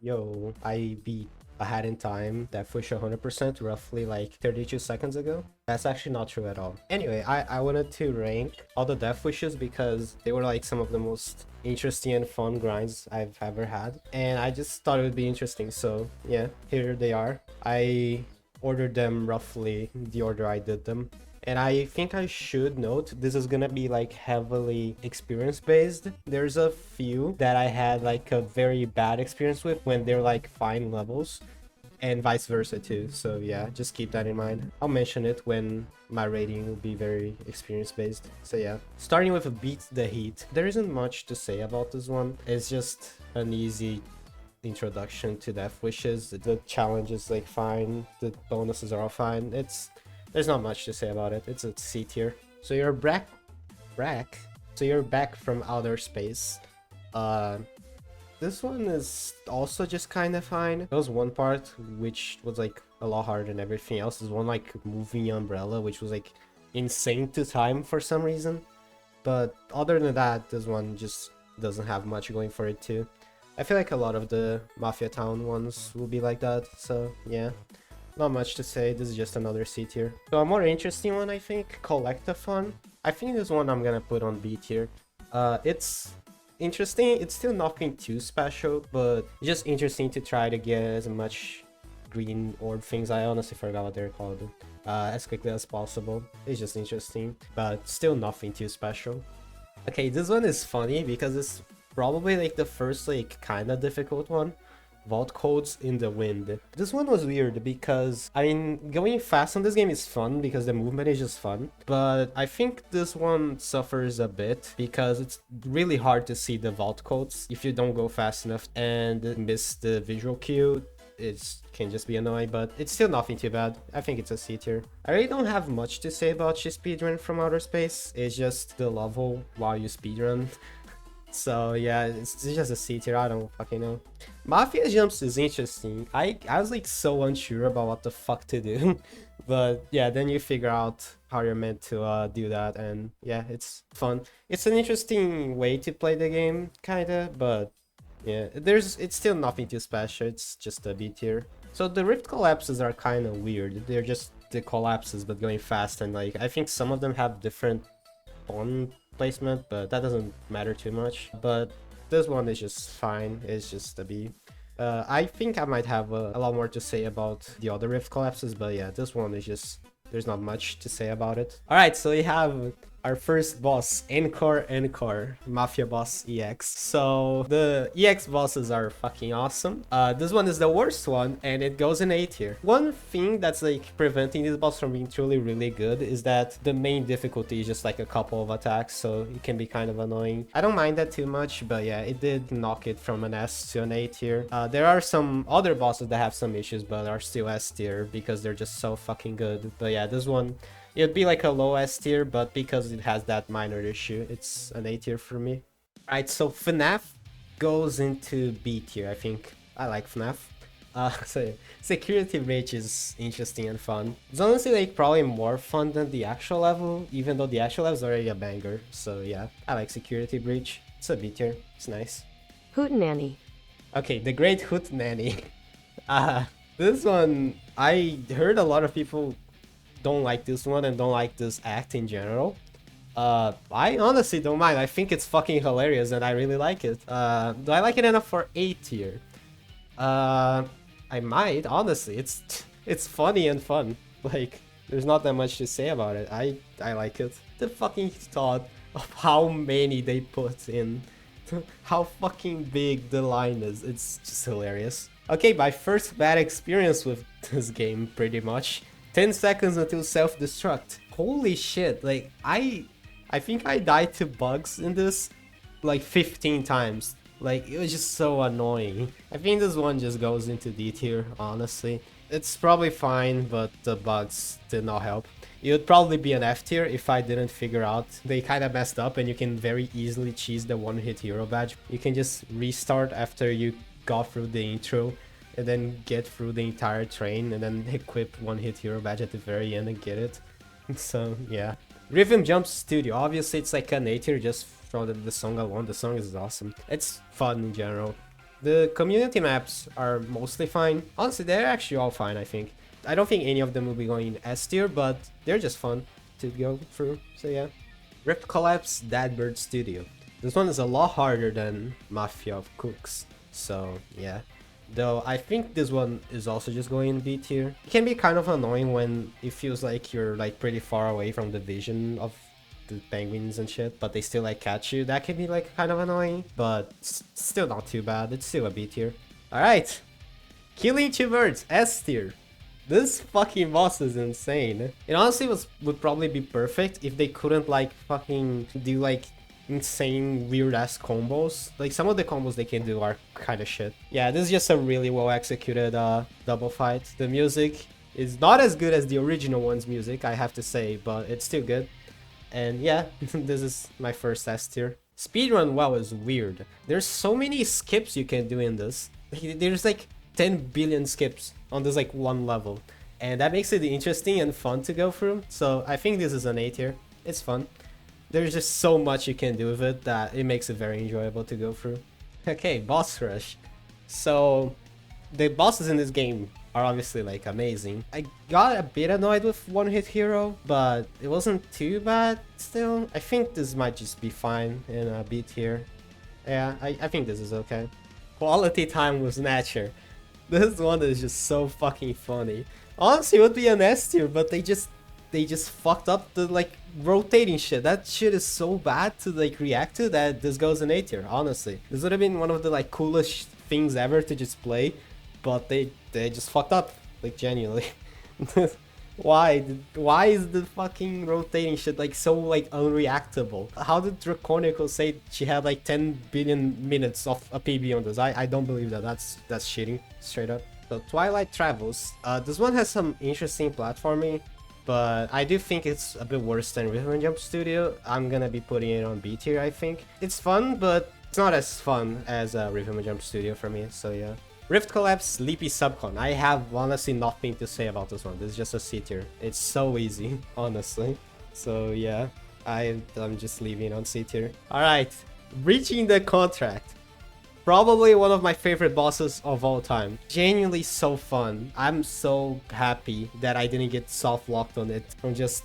Yo, I beat ahead in time that push 100% roughly like 32 seconds ago. That's actually not true at all. Anyway, I wanted to rank all the death wishes because they were like some of the most interesting and fun grinds I've ever had. And I just thought it would be interesting. So yeah, here they are. I ordered them roughly the order I did them. And I think I should note this is gonna be like heavily experience based. There's a few that I had like a very bad experience with when they're like fine levels, and vice versa too. So yeah, just keep that in mind. I'll mention it when my rating will be very experience based. So yeah, starting with a Beat the Heat. There isn't much to say about this one. It's just an easy introduction to Death Wishes. The challenge is like fine. The bonuses are all fine. There's not much to say about it. It's a C tier. So you're back. So you're back from outer space. This one is also just kind of fine. There was one part which was like a lot harder than everything else. There's one like moving umbrella which was like insane to time for some reason. But other than that, this one just doesn't have much going for it too. I feel like a lot of the Mafia Town ones will be like that. So yeah. Not much to say, this is just another C tier. So a more interesting one, I think, Collectathon. I think this one I'm gonna put on B tier. It's interesting, it's still nothing too special, but just interesting to try to get as much green orb things, I honestly forgot what they're called, as quickly as possible. It's just interesting, but still nothing too special. Okay, this one is funny because it's probably like the first like kinda difficult one. Vault codes in the wind. This one was weird because, I mean, going fast on this game is fun because the movement is just fun, but I think this one suffers a bit because it's really hard to see the vault codes if you don't go fast enough and miss the visual cue. It can just be annoying, but it's still nothing too bad. I think it's a C tier. I really don't have much to say about your speedrun from outer space. It's just the level while you speedrun. So yeah, it's just a C tier, I don't fucking know. Mafia jumps is interesting. I was like so unsure about what the fuck to do. But yeah, then you figure out how you're meant to do that, and yeah, it's fun. It's an interesting way to play the game, kinda, but yeah, it's still nothing too special, it's just a B tier. So the rift collapses are kind of weird. They're just the collapses but going fast, and like I think some of them have different pawn placement, but that doesn't matter too much. But this one is just fine, it's just a B. I think I might have a lot more to say about the other rift collapses, but yeah, this one is just, there's not much to say about it. Alright, so we have our first boss, Encore, Mafia boss EX. So the EX bosses are fucking awesome. This one is the worst one, and it goes in A tier. One thing that's like preventing this boss from being truly really good is that the main difficulty is just like a couple of attacks, so it can be kind of annoying. I don't mind that too much, but yeah, it did knock it from an S to an A tier. There are some other bosses that have some issues, but are still S tier because they're just so fucking good. But yeah, this one, it'd be like a low S tier, but because it has that minor issue, it's an A tier for me. Alright, so FNAF goes into B tier, I think. I like FNAF. So security breach is interesting and fun. It's honestly like probably more fun than the actual level, even though the actual level is already a banger. So yeah, I like security breach. It's a B tier. It's nice. Hootenanny. Okay, the Great Hootenanny. This one, I heard a lot of people don't like this one and don't like this act in general. I honestly don't mind. I think it's fucking hilarious and I really like it. Do I like it enough for A tier? I might, honestly. It's funny and fun. Like, there's not that much to say about it. I like it. The fucking thought of how many they put in. How fucking big the line is. It's just hilarious. Okay, my first bad experience with this game, pretty much. 10 seconds until self-destruct. Holy shit, like, I think I died to bugs in this like 15 times. Like, it was just so annoying. I think this one just goes into D tier, honestly. It's probably fine, but the bugs did not help. It would probably be an F tier if I didn't figure out they kind of messed up and you can very easily cheese the one-hit hero badge. You can just restart after you got through the intro and then get through the entire train and then equip one-hit hero badge at the very end and get it. So yeah. Rhythm Jump Studio, obviously it's like an A tier just from the song alone. The song is awesome. It's fun in general. The community maps are mostly fine. Honestly, they're actually all fine, I think. I don't think any of them will be going in S tier, but they're just fun to go through, so yeah. Rift Collapse Dead Bird Studio. This one is a lot harder than Mafia of Cooks, so yeah. Though I think this one is also just going in B tier. It can be kind of annoying when it feels like you're like pretty far away from the vision of the penguins and shit, but they still like catch you. That can be like kind of annoying, but still not too bad. It's still a B tier. Alright, Killing Two Birds, S tier. This fucking boss is insane. It honestly would probably be perfect if they couldn't like fucking do like insane weird ass combos. Like some of the combos they can do are kind of shit. Yeah, this is just a really well executed double fight. The music is not as good as the original one's music, I have to say, but it's still good. And yeah, this is my first S tier. Speedrun WoW is weird. There's so many skips you can do in this. There's like 10 billion skips on this like one level, and that makes it interesting and fun to go through. So I think this is an A tier. It's fun. There's just so much you can do with it that it makes it very enjoyable to go through. Okay, boss rush. So the bosses in this game are obviously like amazing. I got a bit annoyed with One Hit Hero, but it wasn't too bad still. I think this might just be fine in a B tier. Yeah, I think this is okay. Quality Time with Snatcher. This one is just so fucking funny. Honestly, it would be an S tier, but they just fucked up the like rotating shit. That shit is so bad to like react to that this goes in A tier, honestly. This would have been one of the like coolest things ever to just play, but they just fucked up, like genuinely. Why is the fucking rotating shit like so like unreactable? How did Draconical say she had like 10 billion minutes of a PB on this? I don't believe that. That's cheating, straight up. So Twilight Travels. This one has some interesting platforming, but I do think it's a bit worse than Rhythm and Jump Studio. I'm gonna be putting it on B tier, I think. It's fun, but it's not as fun as Rhythm and Jump Studio for me, so yeah. Rift Collapse Sleepy Subcon. I have honestly nothing to say about this one. This is just a C tier. It's so easy, honestly. So yeah, I'm just leaving on C tier. Alright, Reaching the Contract. Probably one of my favorite bosses of all time. Genuinely so fun. I'm so happy that I didn't get soft locked on it from just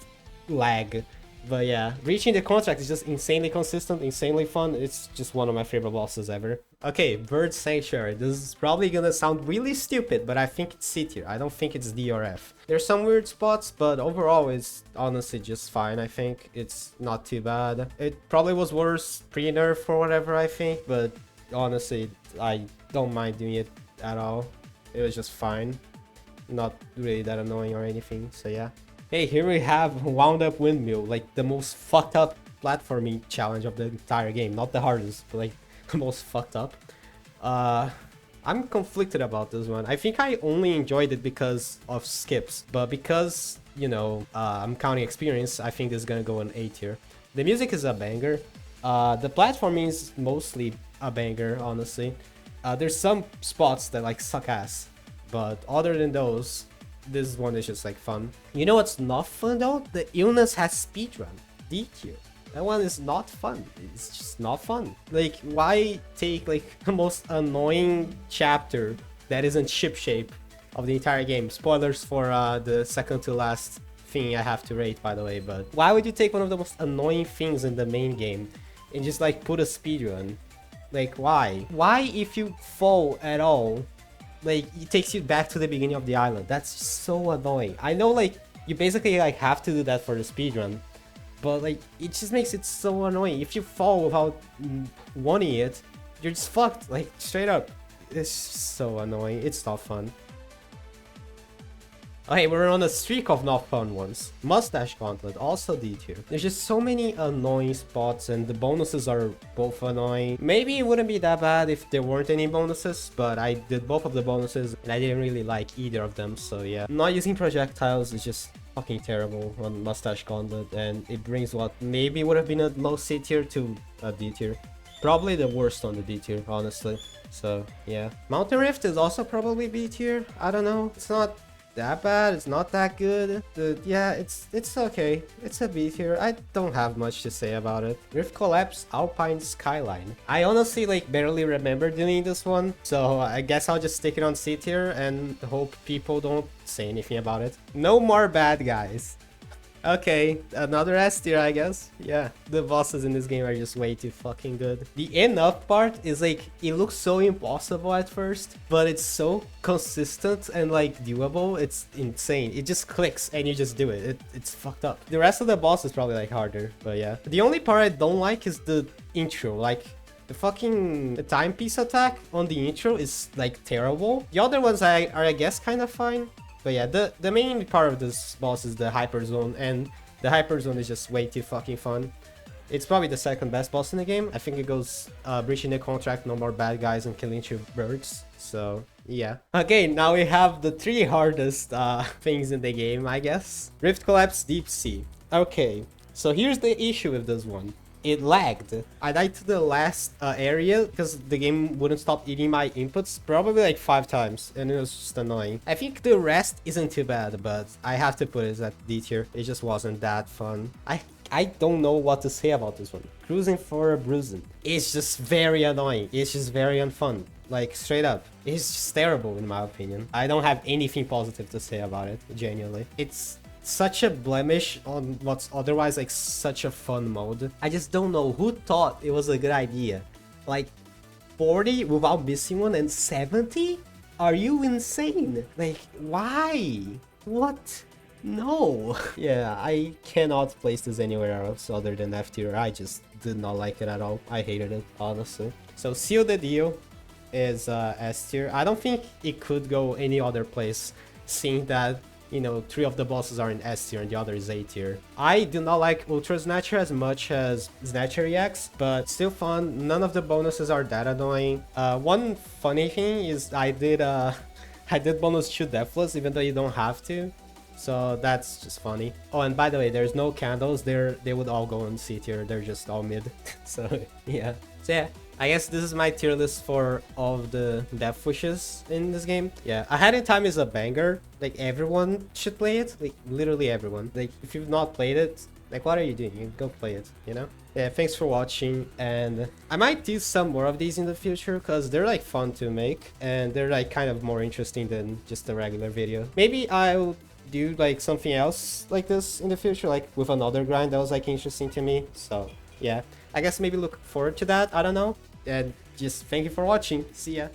lag. But yeah, Reaching the Contract is just insanely consistent, insanely fun. It's just one of my favorite bosses ever. Okay, Bird Sanctuary. This is probably gonna sound really stupid, but I think it's C tier. I don't think it's D or F. There's some weird spots, but overall it's honestly just fine, I think. It's not too bad. It probably was worse pre-nerf or whatever, I think, but honestly, I don't mind doing it at all. It was just fine. Not really that annoying or anything, so yeah. Hey, here we have Wound Up Windmill, like the most fucked up platforming challenge of the entire game. Not the hardest, but like the most fucked up. I'm conflicted about this one. I think I only enjoyed it because of skips, but because, you know, I'm counting experience, I think this is gonna go in A tier. The music is a banger. The platforming is mostly a banger, honestly. There's some spots that like suck ass, but other than those, this one is just like fun. You know what's not fun though? The Illness Has Speedrun. D tier. That one is not fun. It's just not fun. Like, why take like the most annoying chapter that isn't ship shape of the entire game? Spoilers for the second to last thing I have to rate, by the way, but why would you take one of the most annoying things in the main game and just like put a speedrun? Like, why? Why, if you fall at all, like, it takes you back to the beginning of the island? That's so annoying. I know, like, you basically, like, have to do that for the speedrun, but, like, it just makes it so annoying. If you fall without wanting it, you're just fucked, like, straight up. It's so annoying. It's not fun. Okay, we're on a streak of not fun ones. Mustache Gauntlet, also D tier. There's just so many annoying spots and the bonuses are both annoying. Maybe it wouldn't be that bad if there weren't any bonuses, but I did both of the bonuses and I didn't really like either of them, so yeah. Not using projectiles is just fucking terrible on Mustache Gauntlet, and it brings what maybe would have been a low C tier to a D tier. Probably the worst on the D tier, honestly. So yeah. Mountain Rift is also probably B tier. I don't know. It's not that bad. It's not that good. Yeah, it's okay. It's a B tier. I don't have much to say about it. Rift Collapse Alpine Skyline. I honestly like barely remember doing this one, so I guess I'll just stick it on C tier and hope people don't say anything about it. No more bad guys. Okay, another S tier, I guess. Yeah, the bosses in this game are just way too fucking good. The enough part is like, it looks so impossible at first, but it's so consistent and like doable. It's insane. It just clicks and you just do it. It's fucked up. The rest of the boss is probably like harder, but yeah. The only part I don't like is the intro. Like, the timepiece attack on the intro is like terrible. The other ones are I guess kind of fine. But yeah, the main part of this boss is the hyper zone, and the hyper zone is just way too fucking fun. It's probably the second best boss in the game. I think it goes breaching the contract, no more bad guys, and killing 2 birds. So yeah. Okay, now we have the 3 hardest things in the game, I guess. Rift Collapse Deep Sea. Okay, so here's the issue with this one. It lagged. I died to the last area because the game wouldn't stop eating my inputs probably like 5 times, and it was just annoying. I think the rest isn't too bad, but I have to put it at D tier. It just wasn't that fun. I don't know what to say about this one. Cruising for a Bruising. It's just very annoying. It's just very unfun. Like, straight up. It's just terrible in my opinion. I don't have anything positive to say about it, genuinely. It's such a blemish on what's otherwise like such a fun mode. I just don't know who thought it was a good idea. Like 40 without missing one and 70? Are you insane? Like, why? What? No. Yeah, I cannot place this anywhere else other than F tier. I just did not like it at all. I hated it, honestly. So Seal the Deal is S tier. I don't think it could go any other place, seeing that, you know, 3 of the bosses are in S tier and the other is A tier. I do not like Ultra Snatcher as much as Snatcher EX, but still fun. None of the bonuses are that annoying. One funny thing is I did bonus 2 Deathless even though you don't have to. So that's just funny. Oh, and by the way, there's no candles. They would all go in C tier. They're just all mid. So yeah. So yeah, I guess this is my tier list for all of the death wishes in this game. Yeah, Ahead in Time is a banger. Like, everyone should play it. Like, literally everyone. Like, if you've not played it, like, what are you doing? You go play it, you know? Yeah, thanks for watching, and I might do some more of these in the future because they're like fun to make and they're like kind of more interesting than just a regular video. Maybe I'll do like something else like this in the future, like with another grind that was like interesting to me. So yeah, I guess maybe look forward to that. I don't know. And just thank you for watching. See ya.